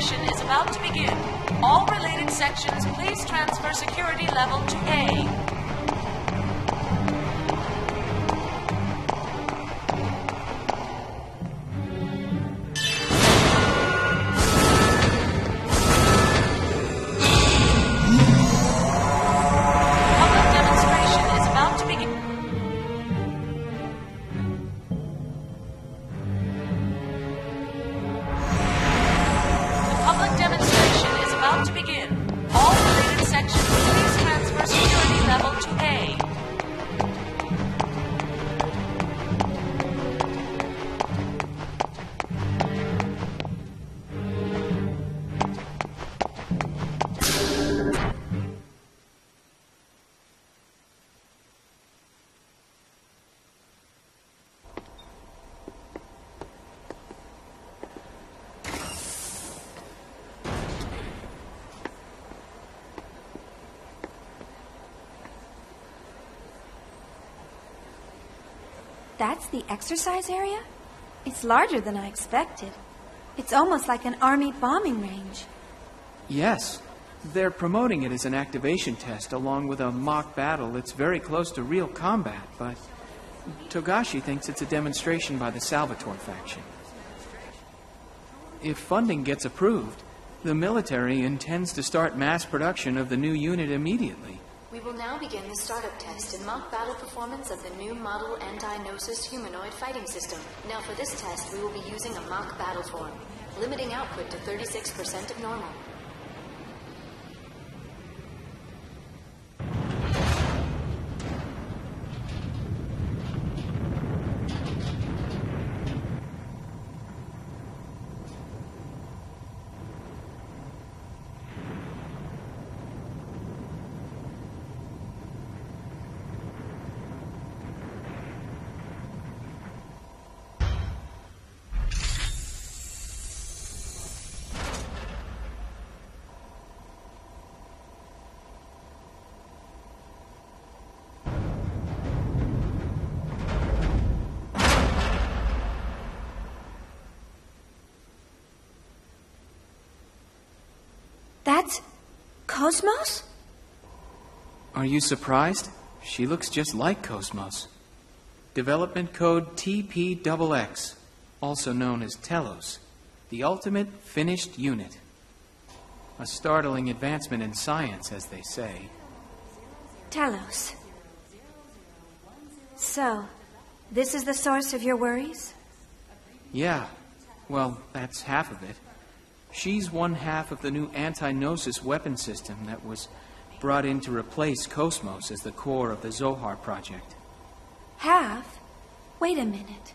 demonstration is about to begin. All related sections, please transfer security level to A. That's the exercise area? It's larger than I expected. It's almost like an army bombing range. Yes. They're promoting it as an activation test along with a mock battle that's very close to real combat, but Togashi thinks it's a demonstration by the Salvatore faction. If funding gets approved, the military intends to start mass production of the new unit immediately. We will now begin the startup test and mock battle performance of the new model anti-Gnosis humanoid fighting system. Now for this test, we will be using a mock battle form, limiting output to 36% of normal. That's Cosmos? Are you surprised? She looks just like Cosmos. Development code TPXX, also known as Telos, the ultimate finished unit. A startling advancement in science, as they say. Telos. So, this is the source of your worries? Yeah. Well, that's half of it. She's one half of the new anti-Gnosis weapon system that was brought in to replace Cosmos as the core of the Zohar project. Half? Wait a minute.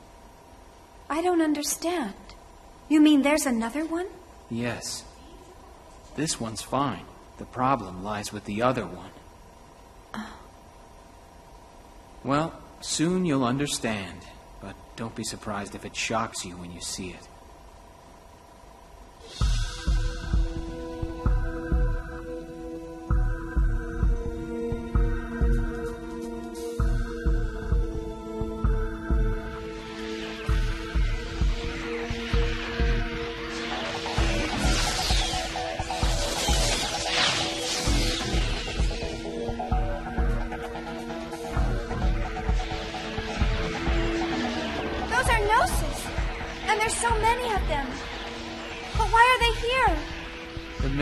I don't understand. You mean there's another one? Yes. This one's fine. The problem lies with the other one. Oh. Well, soon you'll understand, but don't be surprised if it shocks you when you see it.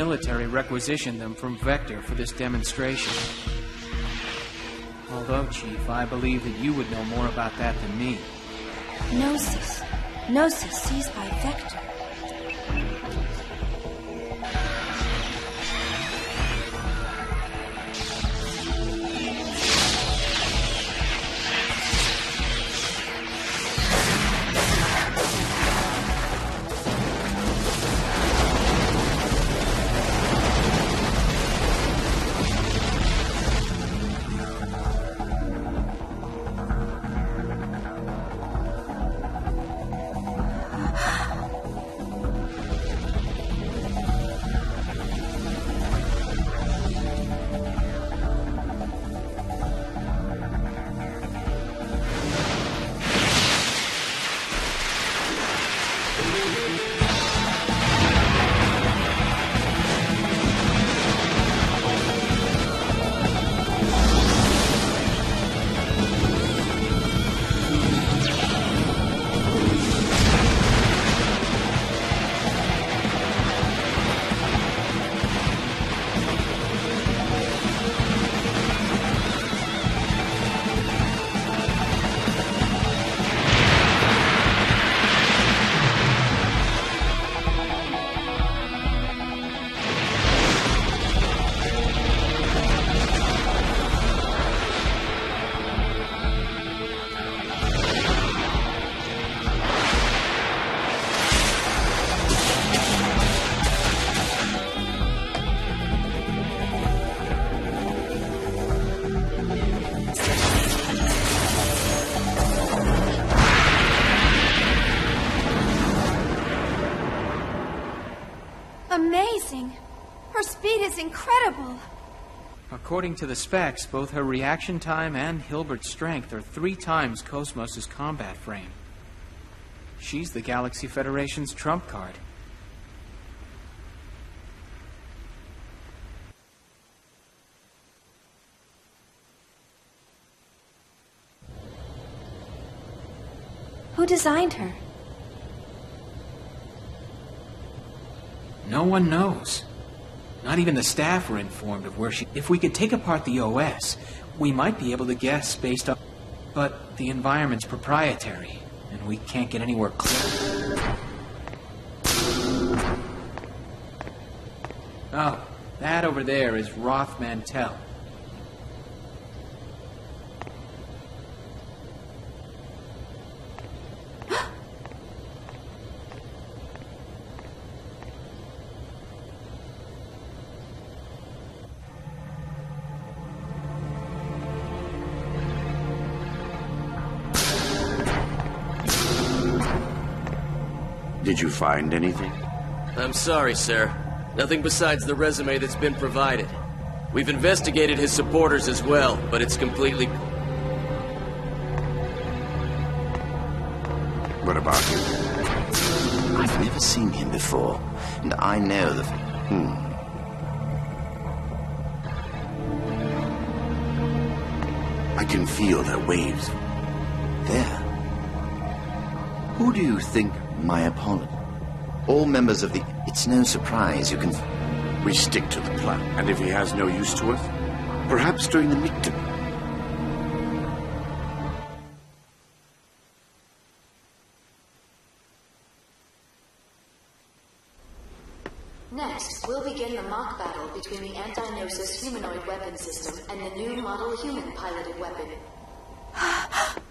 Military requisitioned them from Vector for this demonstration. Although, Chief, I believe that you would know more about that than me. Gnosis. Gnosis seized by Vector. Amazing. Her speed is incredible. According to the specs, both her reaction time and Hilbert's strength are 3 times Cosmos' combat frame. She's the Galaxy Federation's trump card. Who designed her? No one knows. Not even the staff were informed of where she... If we could take apart the OS, we might be able to guess based on... But the environment's proprietary, and we can't get anywhere close. Oh, that over there is Roth Mantell. Did you find anything? I'm sorry, sir. Nothing besides the resume that's been provided. We've investigated his supporters as well, but it's completely... What about you? I've never seen him before, and I know the... I can feel their waves. There. Who do you think... My apology. All members of the... It's no surprise you can... We stick to the plan, and if he has no use to us, perhaps during the midterm. Next, we'll begin the mock battle between the anti-Gnosis humanoid weapon system and the new model human piloted weapon.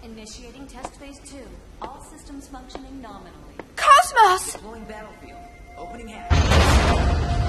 Initiating test phase 2. All systems functioning nominally. Cosmos! Deploying battlefield. Opening hatch.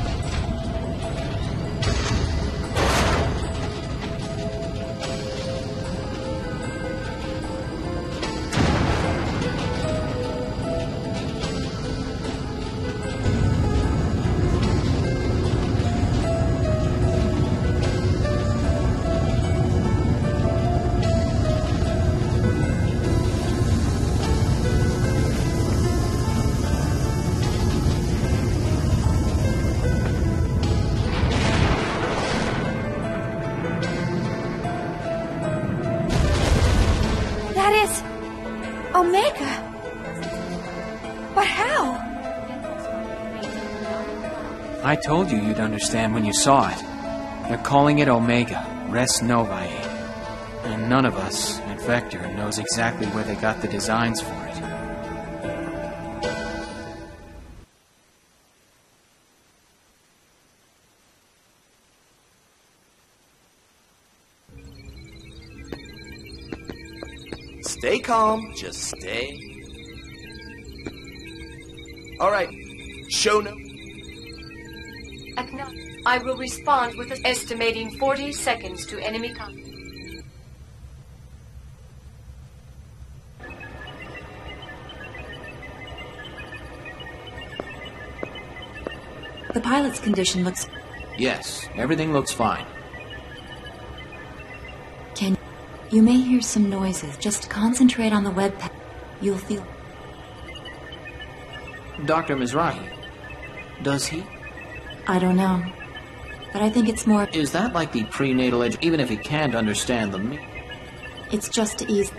Omega! But how? I told you you'd understand when you saw it. They're calling it Omega, Res Novae. And none of us, at Vector, knows exactly where they got the designs for it. Stay calm. Just stay. All right. Show no... I will respond with estimating 40 seconds to enemy contact. The pilot's condition looks... Yes, everything looks fine. You may hear some noises. Just concentrate on the web path. You'll feel... Dr. Mizrahi, does he? I don't know. But I think it's more... Is that like the prenatal edge, even if he can't understand the... It's just to ease...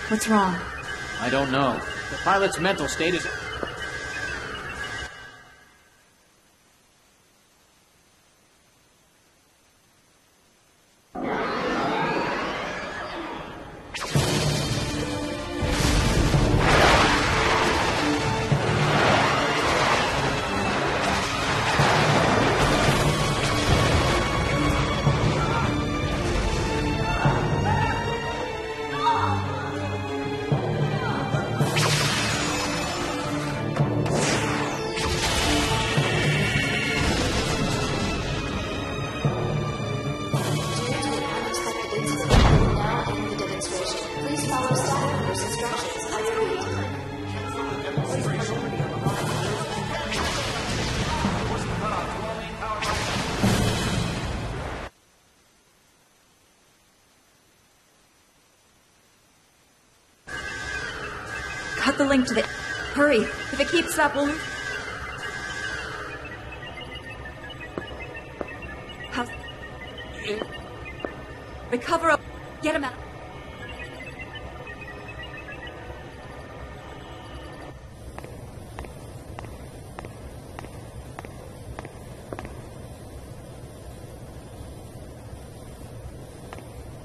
What's wrong? I don't know. The pilot's mental state is... Cut the link to the... Hurry! If it keeps up, we'll... How's... Recover up... Get him out...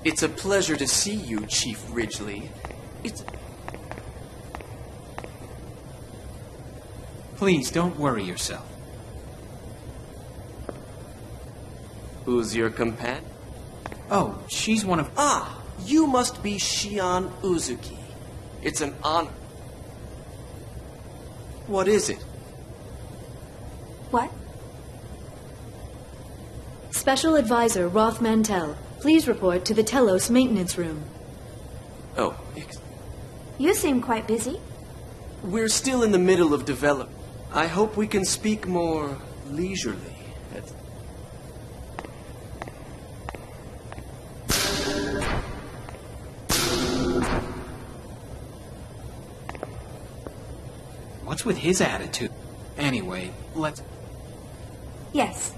It's a pleasure to see you, Chief Ridgely. It's... Please, don't worry yourself. Who's your companion? Oh, she's one of... Ah, you must be Shion Uzuki. It's an honor. What is it? What? Special Advisor Roth Mantell, please report to the Telos maintenance room. Oh, You seem quite busy. we're still in the middle of development. I hope we can speak more leisurely. What's with his attitude? Anyway, let's... Yes.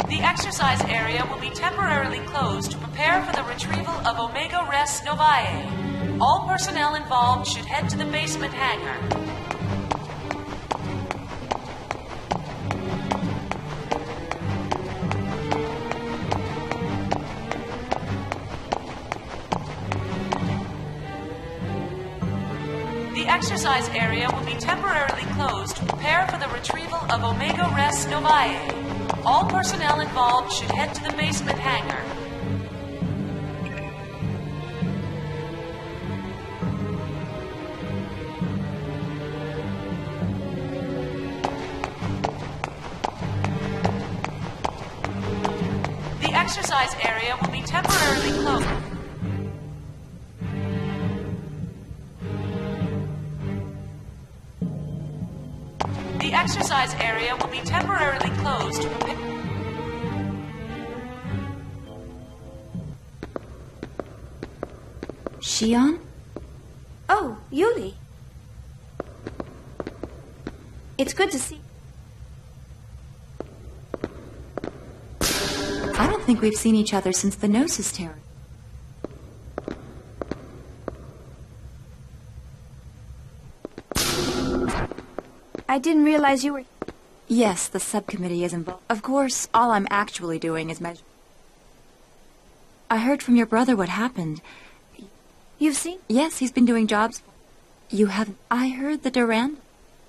The exercise area will be temporarily closed to prepare for the retrieval of Omega Res Novae. All personnel involved should head to the basement hangar. The exercise area will be temporarily closed to prepare for the retrieval of Omega Res Novae. All personnel involved should head to the basement hangar. The exercise area will be temporarily closed. The exercise area will be temporarily closed to prepare... Shion? Oh, Yuli. It's good to see... I don't think we've seen each other since the Gnosis Terror. I didn't realize you were... Yes, the subcommittee is involved. Of course, all I'm actually doing is measure. I heard from your brother what happened. You've seen? Yes, he's been doing jobs. You have... I heard the Duran...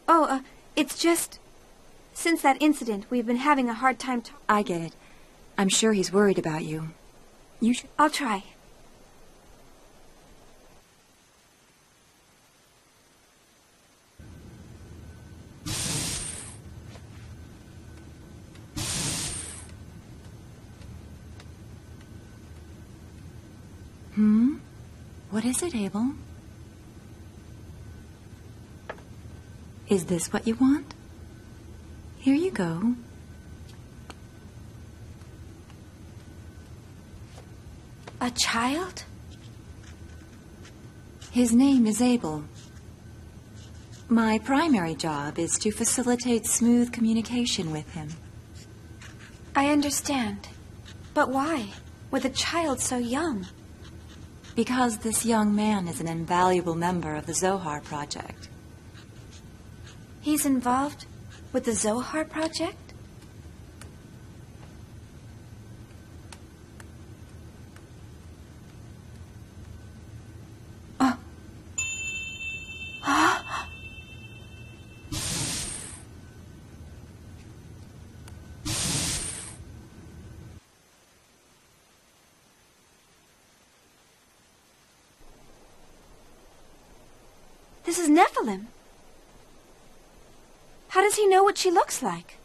Oh, it's just... Since that incident, we've been having a hard time I get it. I'm sure he's worried about you. You should... I'll try. What is it, Abel? Is this what you want? Here you go. A child? His name is Abel. My primary job is to facilitate smooth communication with him. I understand. But why? With a child so young? Because this young man is an invaluable member of the Zohar Project. He's involved with the Zohar Project? This is Nephilim. How does he know what she looks like?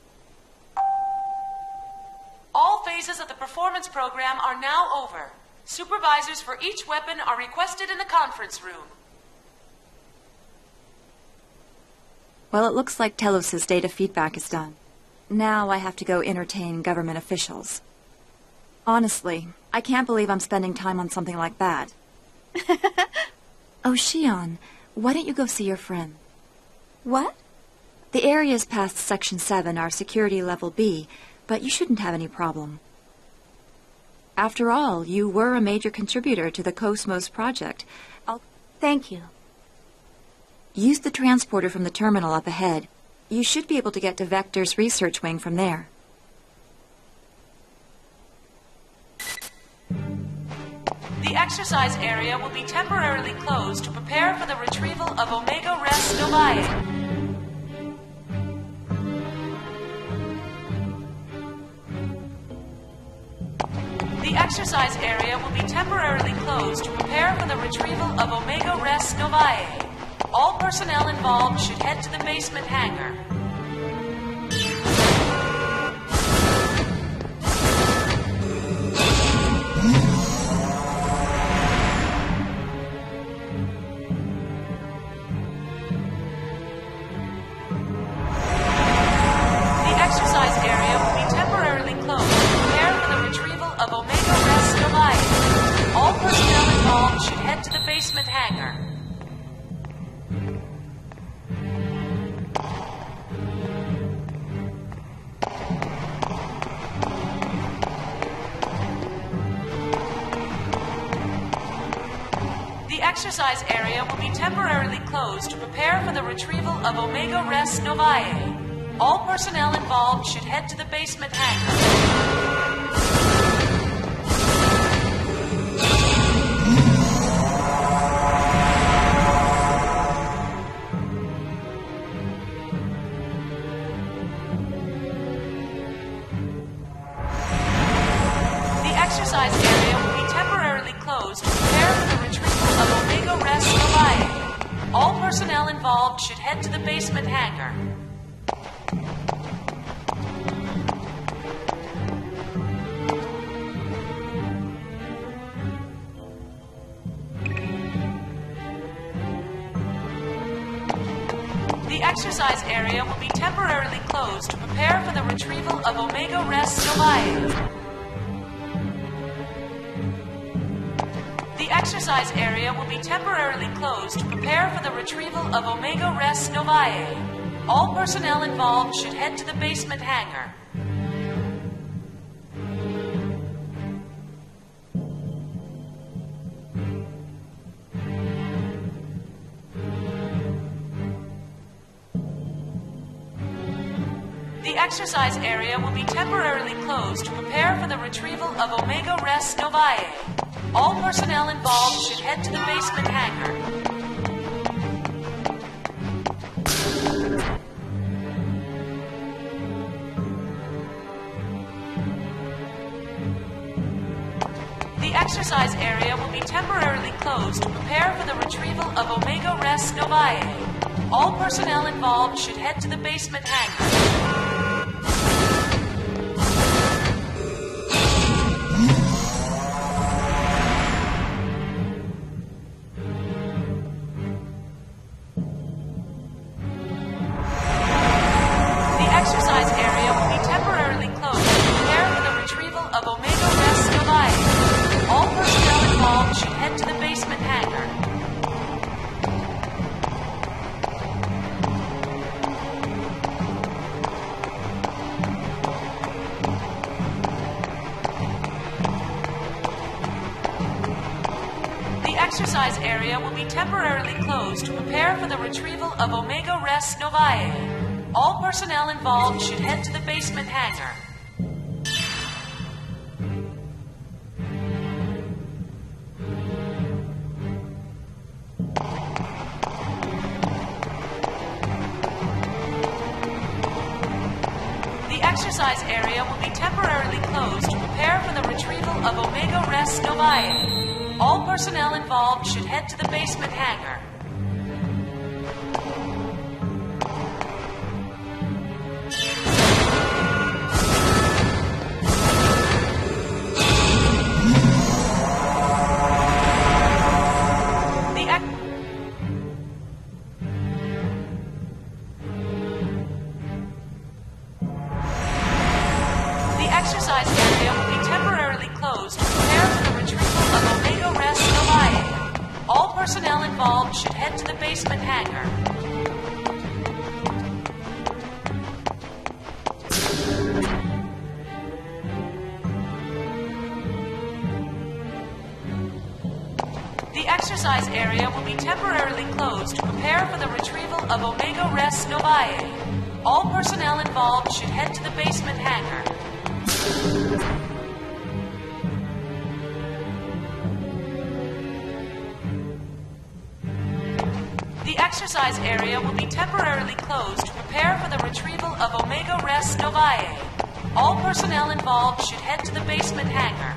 All phases of the performance program are now over. Supervisors for each weapon are requested in the conference room. Well, it looks like Telos' data feedback is done. Now I have to go entertain government officials. Honestly, I can't believe I'm spending time on something like that. Oh, Shion, why don't you go see your friend? What? The areas past Section 7 are security level B, but you shouldn't have any problem. After all, you were a major contributor to the Cosmos project. Thank you. Use the transporter from the terminal up ahead. You should be able to get to Vector's research wing from there. The exercise area will be temporarily closed to prepare for the retrieval of Omega Res Novae. The exercise area will be temporarily closed to prepare for the retrieval of Omega Res Novae. All personnel involved should head to the basement hangar. The exercise area will be temporarily closed to prepare for the retrieval of Omega Res Novae. All personnel involved should head to the basement hangar. The exercise area will be temporarily closed to prepare for the retrieval of Omega Res Novae. All personnel involved should head to the basement hangar. The exercise area will be temporarily closed to prepare for the retrieval of Omega Res Novae. All personnel involved should head to the basement hangar. The exercise area will be temporarily closed to prepare for the retrieval of Omega Res Novae. The exercise area will be temporarily closed to prepare for the retrieval of Omega Res Novae. All personnel involved should head to the basement hangar. The exercise area will be temporarily closed to prepare for the retrieval of Omega Res Novae. All personnel involved should head to the basement hangar. The exercise area will be temporarily closed to prepare for the retrieval of Omega Res Novae. All personnel involved should head to the basement hangar. The exercise area will be temporarily closed to prepare for the retrieval of Omega Res Novae. All personnel involved should head to the basement hangar. The exercise area will be temporarily closed to prepare for the retrieval of Omega Res Novae. All personnel involved should head to the basement hangar. The exercise area will be temporarily closed to prepare for the retrieval of Omega Res Novae. All personnel involved should head to the basement hangar. The exercise area will be temporarily closed to prepare for the retrieval of Omega Res Novae. All personnel involved should head to the basement hangar. The exercise area will be temporarily closed to prepare for the retrieval of Omega Res Novae. All personnel involved should head to the basement hangar. The exercise area will be temporarily closed to prepare for the retrieval of Omega Res Novae. All personnel involved should head to the basement hangar.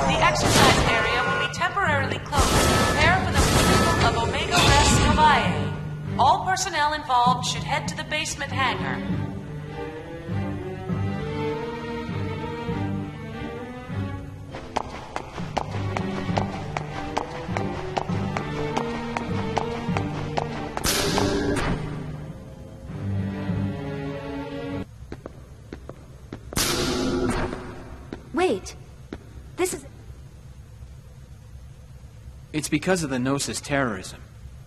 The exercise area will be temporarily closed to prepare for the retrieval of Omega Res Novae. All personnel involved should head to the basement hangar. Wait. This is... It's because of the Gnosis terrorism.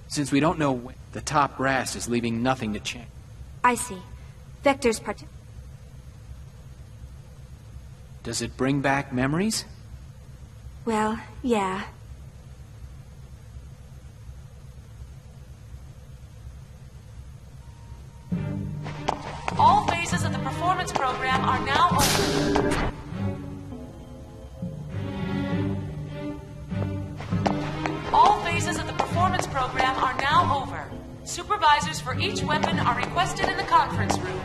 Since we don't know when, the top brass is leaving nothing to chance. I see. Vector's part... Does it bring back memories? Well, yeah. All phases of the performance program are now over. All phases of the performance program are now over. Supervisors for each weapon are requested in the conference room.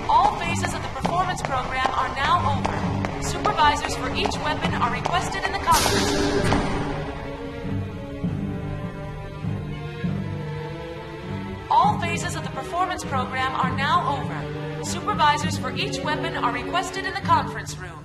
All phases of the performance program are now over. Supervisors for each weapon are requested in the conference room. All phases of the performance program are now over. Supervisors for each weapon are requested in the conference room.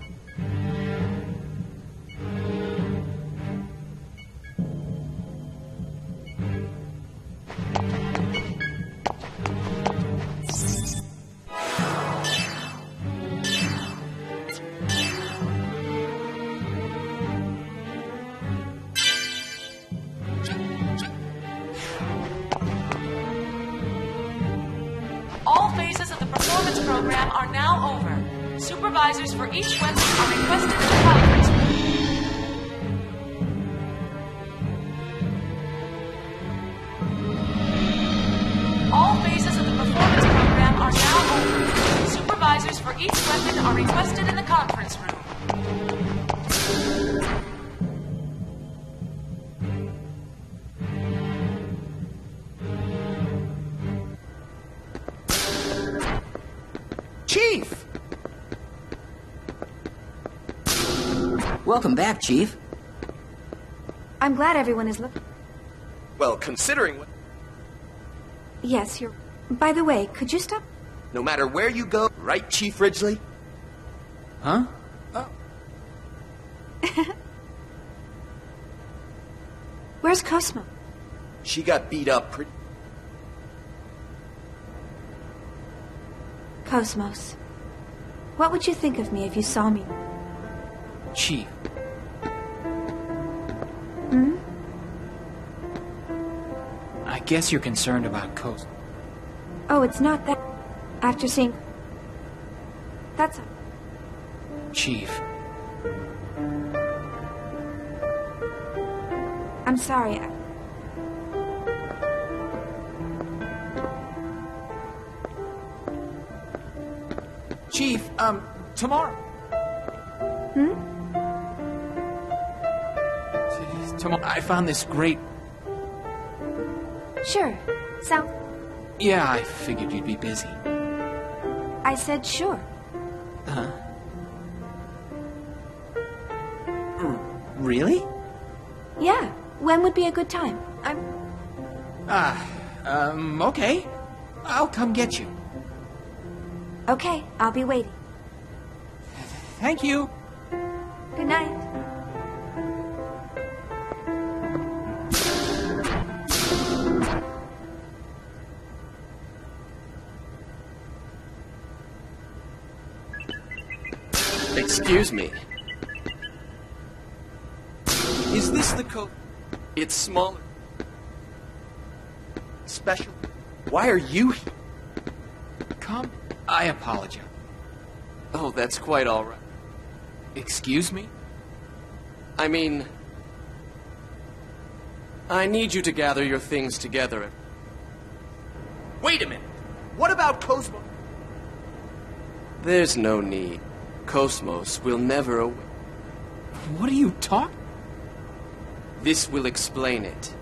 All phases of the performance program are now over. Supervisors for each weapon are requested in the conference room. All phases of the performance program are now over. Supervisors for each weapon are requested in the conference room. Chief! Welcome back, Chief. I'm glad everyone is looking. Well, considering what... Yes, you're... By the way, could you stop? No matter where you go, right, Chief Ridgely? Huh? Where's Cosmo? She got beat up pretty... Cosmos. What would you think of me if you saw me? Chief. Hmm? I guess you're concerned about Coast. Oh, it's not that. After seeing... That's all. Chief. I'm sorry. Chief, tomorrow. Hmm? Tomorrow, I found this great... Sure. Sound... Yeah, I figured you'd be busy. I said sure. Huh? Really? Yeah. When would be a good time? Okay. I'll come get you. Okay, I'll be waiting. Thank you. Good night. Excuse me. Is this the code? It's smaller. Special? Why are you here? Come. I apologize. Oh, that's quite all right. Excuse me? I mean... I need you to gather your things together. Wait a minute. What about Cosmo? There's no need. Cosmos will never awake. What are you talking? This will explain it.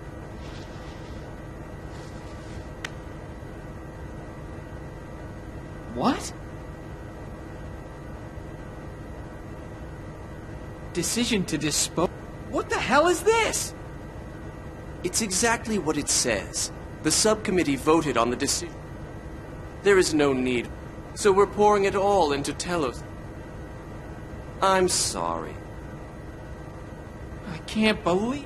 What? Decision to dispose... What the hell is this? It's exactly what it says. The subcommittee voted on the decision. There is no need, so we're pouring it all into Telos. I'm sorry. I can't believe...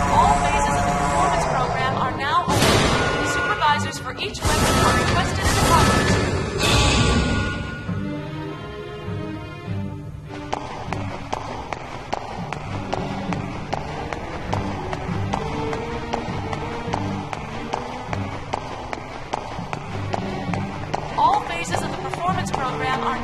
All phases of the performance program are now over. Supervisors for each weapon are requested in the conference room. All phases of the performance program are...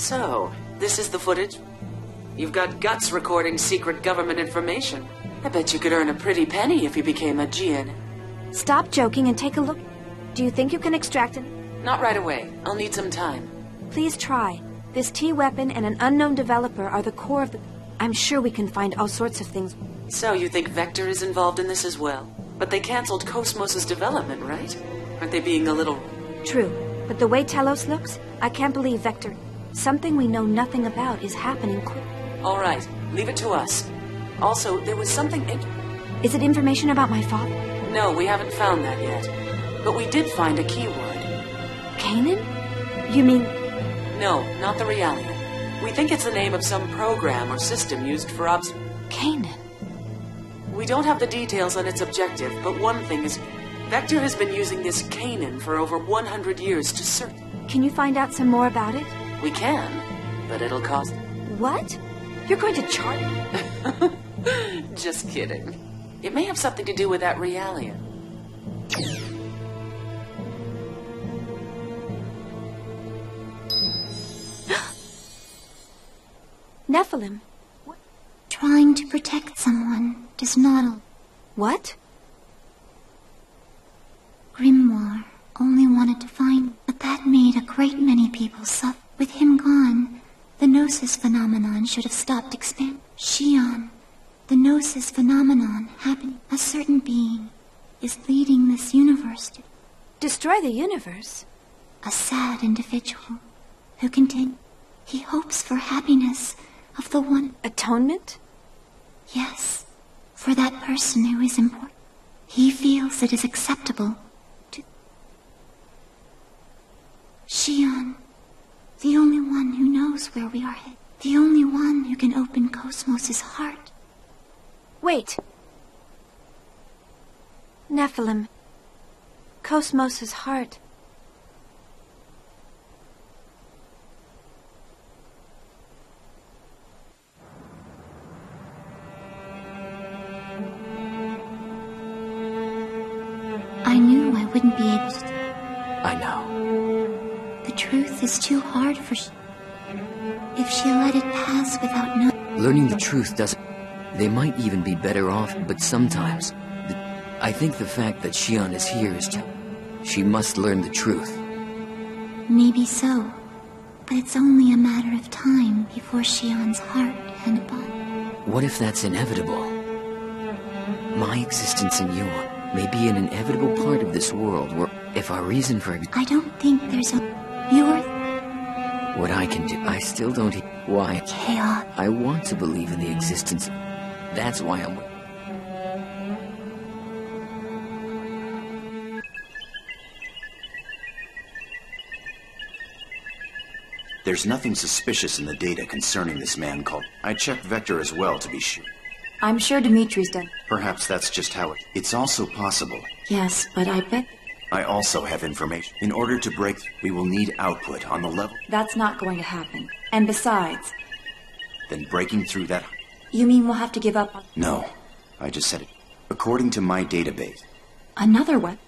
So, this is the footage? You've got guts recording secret government information. I bet you could earn a pretty penny if you became a Gian. Stop joking and take a look. Do you think you can extract it? Not right away. I'll need some time. Please try. This T-weapon and an unknown developer are the core of the... I'm sure we can find all sorts of things. So you think Vector is involved in this as well? But they canceled Cosmos' development, right? Aren't they being a little... True. But the way Telos looks, I can't believe Vector... Something we know nothing about is happening quick. All right. Leave it to us. Also, there was something... Is it information about my father? No, we haven't found that yet. But we did find a keyword. Kanan? You mean... No, not the Realia. We think it's the name of some program or system used for Kanan. We don't have the details on its objective, but one thing is... Vector has been using this Kanan for over 100 years to search... Can you find out some more about it? We can, but it'll cost... What? You're going to charge... Just kidding. It may have something to do with that Realia. Nephilim. Trying to protect someone does not... What? Grimoire only wanted to find, but that made a great many people suffer. With him gone, the Gnosis phenomenon should have stopped expanding. Xion, the Gnosis phenomenon happening. A certain being is leading this universe to... Destroy the universe? A sad individual who continue. He hopes for happiness of the one... Atonement? Yes, for that person who is important. He feels it is acceptable to... Xion, the only one who knows where we are headed. The only one who can open Cosmos' heart. Wait. Nephilim. Cosmos' heart. I knew I wouldn't be able to... I know. The truth is too hard for... If she let it pass without knowing... Learning the truth doesn't... They might even be better off, but sometimes... I think the fact that Xion is here is she must learn the truth. Maybe so. But it's only a matter of time before Xion's heart and body... What if that's inevitable? My existence and yours may be an inevitable part of this world where, if our reason for... I don't think there's a... Your... What I can do, I still don't... Why? Chaos. I want to believe in the existence. That's why I'm... There's nothing suspicious in the data concerning this man called... I checked Vector as well to be sure. I'm sure Dimitri's done. Perhaps that's just how it... It's also possible. Yes, but I bet... I also have information. In order to break, we will need output on the level. That's not going to happen. And besides... Then breaking through that... You mean we'll have to give up on... No, I just said it. According to my database... Another what?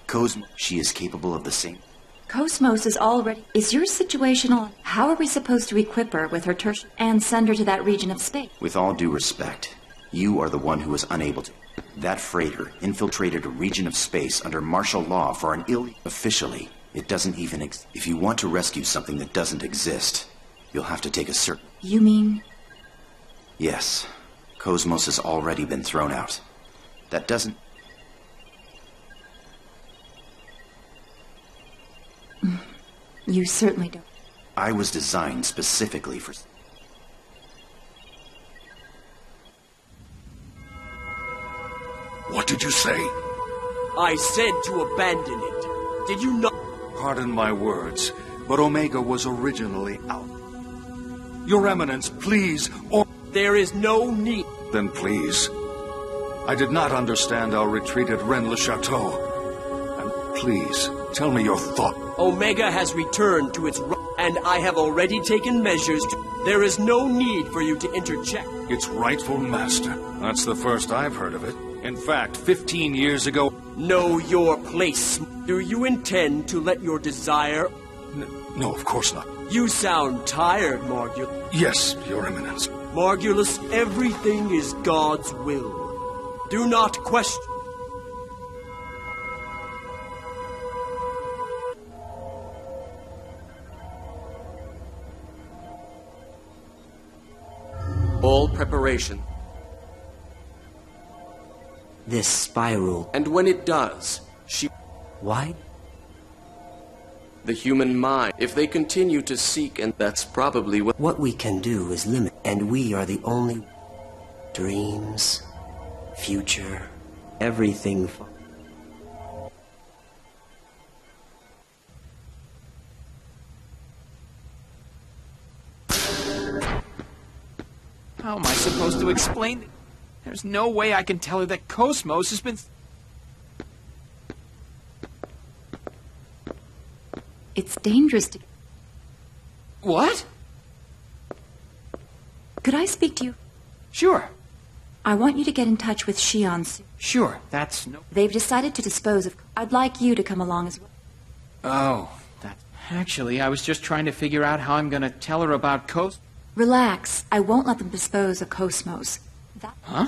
Cosmo, she is capable of the same... Cosmos is already... Is your situation on... How are we supposed to equip her with her tertiary... and send her to that region of space? With all due respect, you are the one who was unable to... That freighter infiltrated a region of space under martial law for an Officially, it doesn't even exist. If you want to rescue something that doesn't exist, you'll have to take a certain... You mean... Yes. Cosmos has already been thrown out. That doesn't... You certainly don't. I was designed specifically for... What did you say? I said to abandon it. Did you not? Pardon my words, but Omega was originally out. Your Eminence, please, or... There is no need. Then please. I did not understand our retreat at Rennes-le-Chateau. And please, tell me your thought. Omega has returned to its... And I have already taken measures to... There is no need for you to interject. Its rightful master. That's the first I've heard of it. In fact, 15 years ago... Know your place. Do you intend to let your desire... No, of course not. You sound tired, Margulis. Yes, Your Eminence. Margulis, everything is God's will. Do not question. All preparation. This spiral. And when it does, Why? the human mind, if they continue to seek, and that's probably What we can do is limit, and we are the only dreams, future, everything. How am I supposed to explain it? There's no way I can tell her that Cosmos has been... It's dangerous to... What? Could I speak to you? Sure. I want you to get in touch with Shion soon. Sure, that's no... They've decided to dispose of... I'd like you to come along as well. Oh, that... Actually, I was just trying to figure out how I'm gonna tell her about Relax. I won't let them dispose of Cosmos. Huh?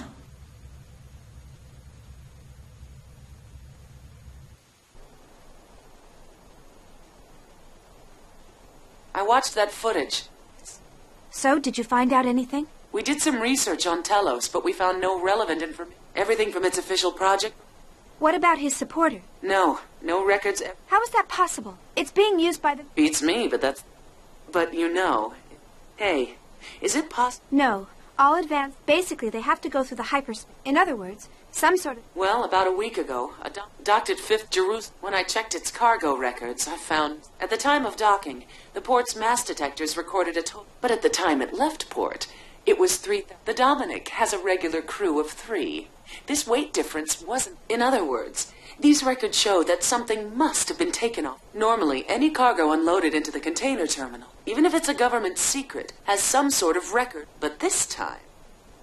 I watched that footage. So, did you find out anything? We did some research on Telos, but we found no relevant information. Everything from its official project. What about his supporter? No records. How is that possible? It's being used by the... Beats me, but that's... But you know... Hey, is it possible... No. All advanced... Basically, they have to go through the hyperspace. In other words, some sort of... Well, about a week ago, a docked at 5th Jerusalem. When I checked its cargo records, I found... At the time of docking, the port's mass detectors recorded a total... But at the time it left port, it was 3... The Dominic has a regular crew of 3. This weight difference wasn't... In other words, these records show that something must have been taken off. Normally, any cargo unloaded into the container terminal, even if it's a government secret, has some sort of record. But this time...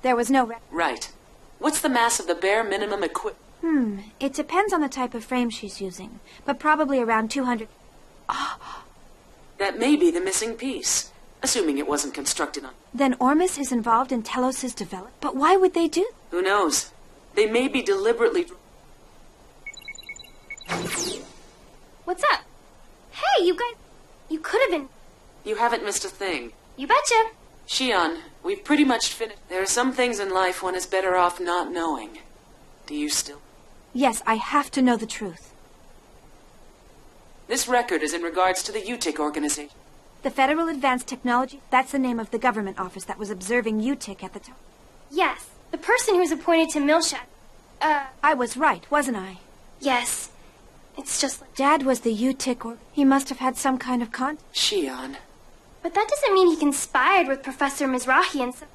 There was no record. Right. What's the mass of the bare minimum equipment? It depends on the type of frame she's using, but probably around 200... That may be the missing piece, assuming it wasn't constructed on... Then Ormus is involved in Telos' development? But why would they do... Who knows? They may be deliberately... What's up? Hey, you guys... You could have been... You haven't missed a thing. You betcha. Shion, we've pretty much finished. There are some things in life one is better off not knowing. Do you still... Yes, I have to know the truth. This record is in regards to the UTIC organization. The Federal Advanced Technology... That's the name of the government office that was observing UTIC at the time. Yes, the person who was appointed to Milshad. I was right, wasn't I? Yes. It's just like... Dad was the UTIC, or he must have had some kind of Shion. But that doesn't mean he conspired with Professor Mizrahi and some...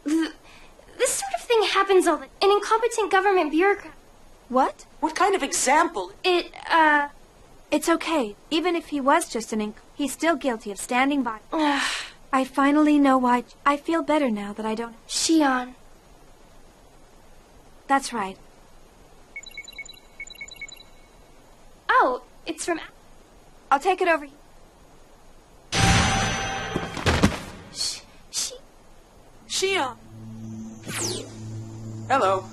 This sort of thing happens all the... An incompetent government bureaucrat. What? What kind of example? It's okay. Even if he was just he's still guilty of standing by. I finally know why. I feel better now that I don't... Shion. That's right. Oh, it's from... I'll take it over here. Shion! Hello.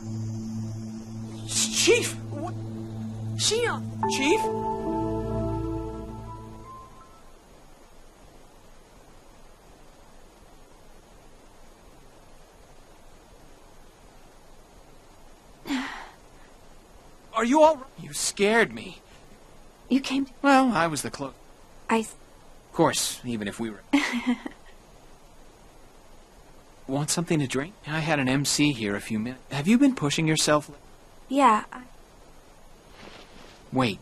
Chief! What? Shion! Chief? Are you all right? You scared me. You came... Well, I was the close... Of course, even if we were... Want something to drink? I had an MC here a few minutes. Have you been pushing yourself? Yeah, Wait.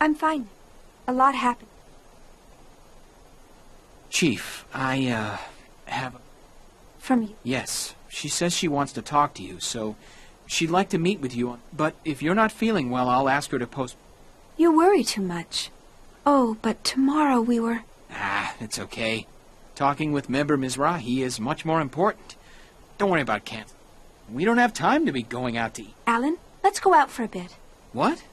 I'm fine. A lot happened. Chief, I, have a... From you? Yes. She says she wants to talk to you, so she'd like to meet with you on... But if you're not feeling well, I'll ask her to post... You worry too much. Oh, but tomorrow we were... It's okay. Talking with member Mizrahi is much more important. Don't worry about cancel. We don't have time to be going out to eat. Alan, let's go out for a bit. What?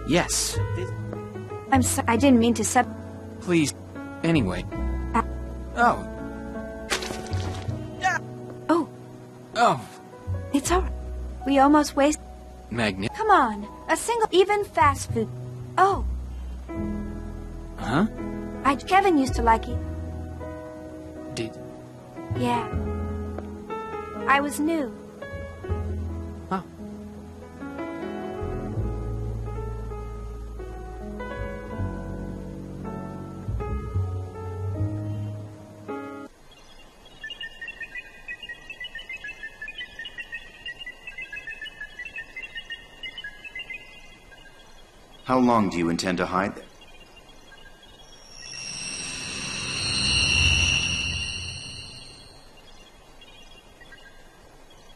Yes. I'm sorry. I didn't mean to Please. Anyway. Oh. Oh. Oh. It's alright. We almost wasted. Magnet. Come on. A single, even fast food. Oh. Huh? Kevin used to like it. Did. Yeah. I was new. Huh. How long do you intend to hide there?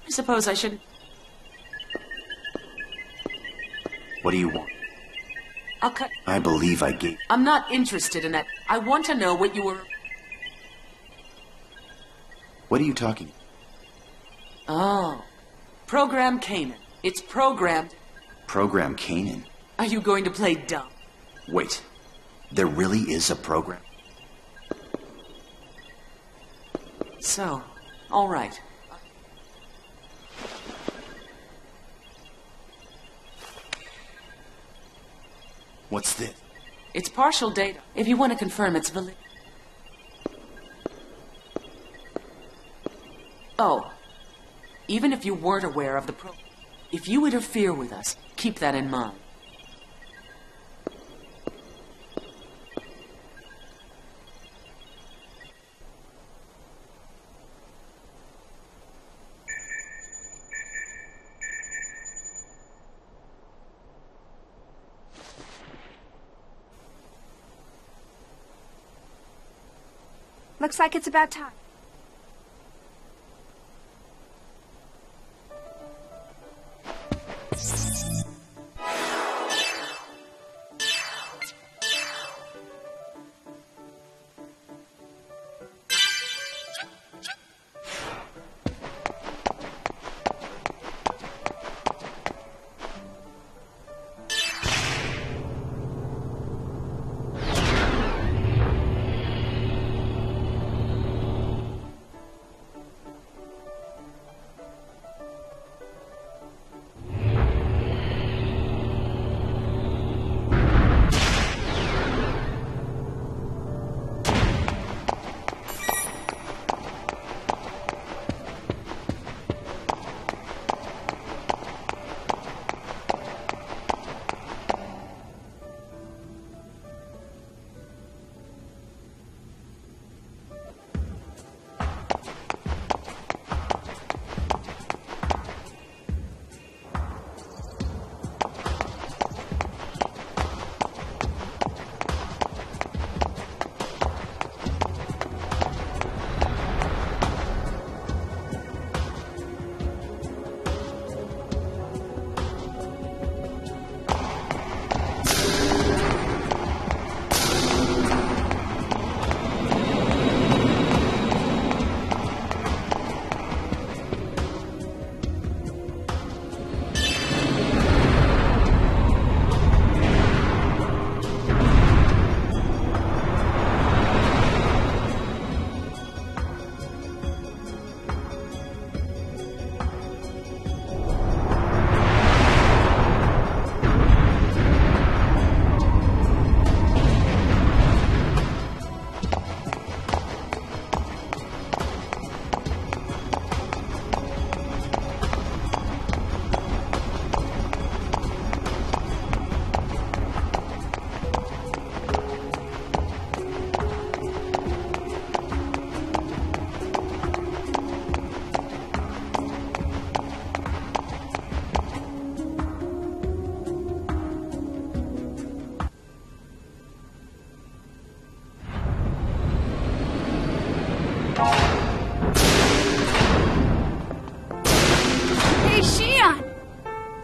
I suppose I should... What do you want? I'll cut... I believe I gave... I'm not interested in that. I want to know what you were... What are you talking? Oh. Program Canaan. It's programmed... Program Canaan? Are you going to play dumb? Wait. There really is a program? So, all right. What's this? It's partial data. If you want to confirm its validity. Oh. Even if you weren't aware of the program, if you interfere with us, keep that in mind. Looks like it's about time.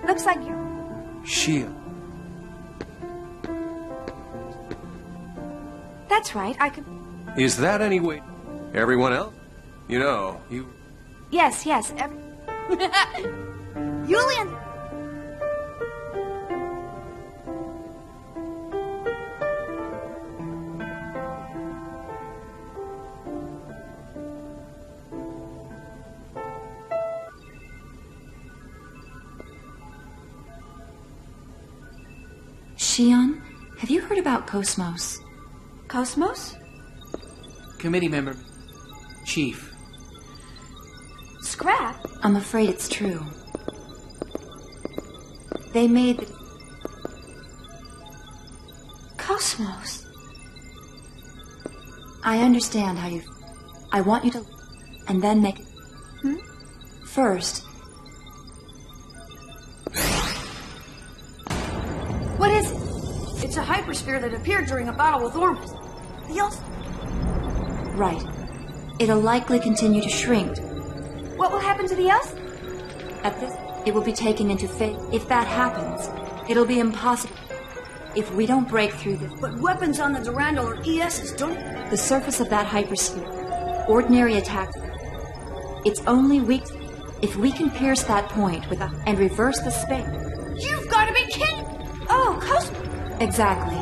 Looks like you're... Shield. That's right, I could... Is that any way? Everyone else? You know, you... Yes, Julian! Shion, have you heard about Cosmos? Cosmos? Committee member. Chief. Scrap? I'm afraid it's true. They made the... Cosmos? I understand how you... I want you to... and then make... First... What is it? It's a hypersphere that appeared during a battle with Ormus. Right. It'll likely continue to shrink. What will happen to the else? At this, it will be taken into phase. If that happens, it'll be impossible. If we don't break through this... But weapons on the Durandal are ESs, don't... The surface of that hypersphere. Ordinary attacks. It's only weak... If we can pierce that point with a... and reverse the space... You've got to be kidding! Oh, Cosmos... Exactly.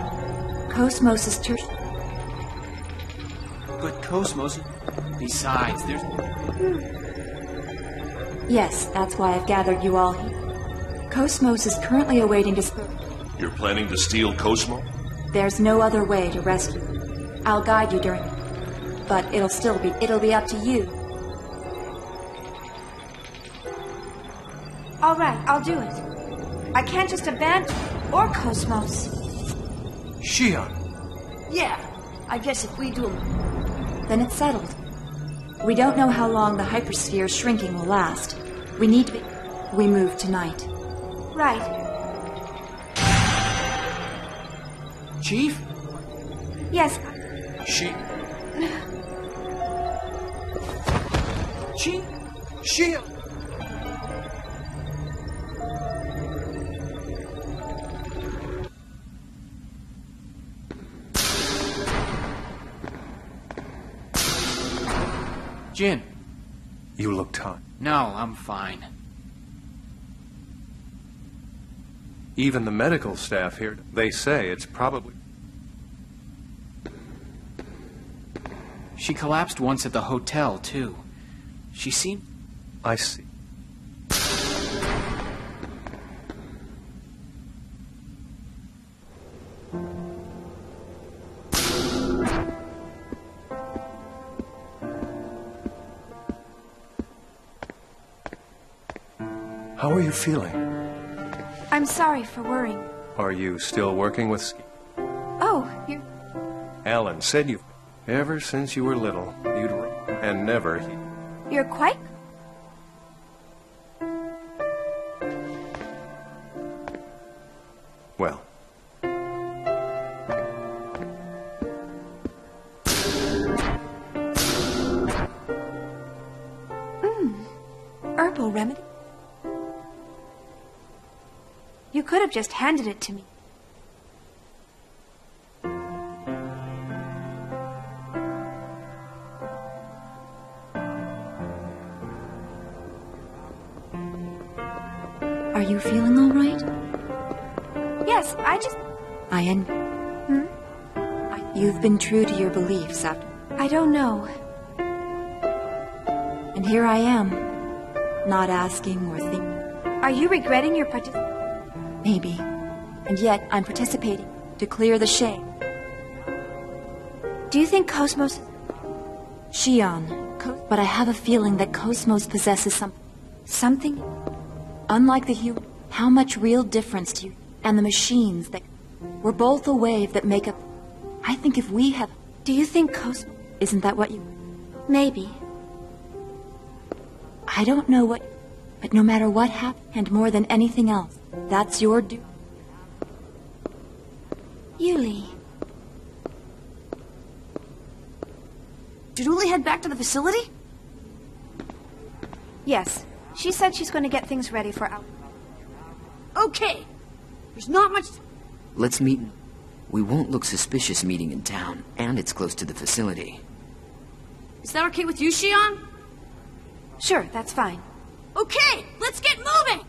Cosmos is tertiary. But Cosmos... Besides, there's... Yes, that's why I've gathered you all here. Cosmos is currently awaiting disposal. You're planning to steal Cosmo? There's no other way to rescue him. I'll guide you during... But it'll be up to you. All right, I'll do it. I can't just abandon... or Cosmos. Shion! Yeah, I guess if we do... Then it's settled. We don't know how long the hypersphere shrinking will last. We need to be... We move tonight. Right. Chief? Yes. Chief? Shion! Jin. You look tired. No, I'm fine. Even the medical staff here, they say it's probably... She collapsed once at the hotel, too. She seemed... I see. How are you feeling? I'm sorry for worrying. Are you still working with Ski? Oh, you... Alan said you've... Ever since you were little, you'd... and never... You're quite... Well... Herbal remedy? You could have just handed it to me. Are you feeling all right? Yes, I just... You've been true to your beliefs after... I don't know. And here I am, not asking or thinking. Are you regretting your participation? Maybe. And yet, I'm participating to clear the shame. Do you think Cosmos... Shion. But I have a feeling that Cosmos possesses something. Something? Unlike the human, how much real difference to you and the machines that... We're both a wave that make up... I think if we have... Do you think Cosmos... Isn't that what you... Maybe. I don't know what... But no matter what happens, and more than anything else, that's your due. Yuli. Did Uli head back to the facility? Yes. She said she's going to get things ready for our... Okay. There's not much... Let's meet. We won't look suspicious meeting in town, and it's close to the facility. Is that okay with you, Shion? Sure, that's fine. Okay, let's get moving!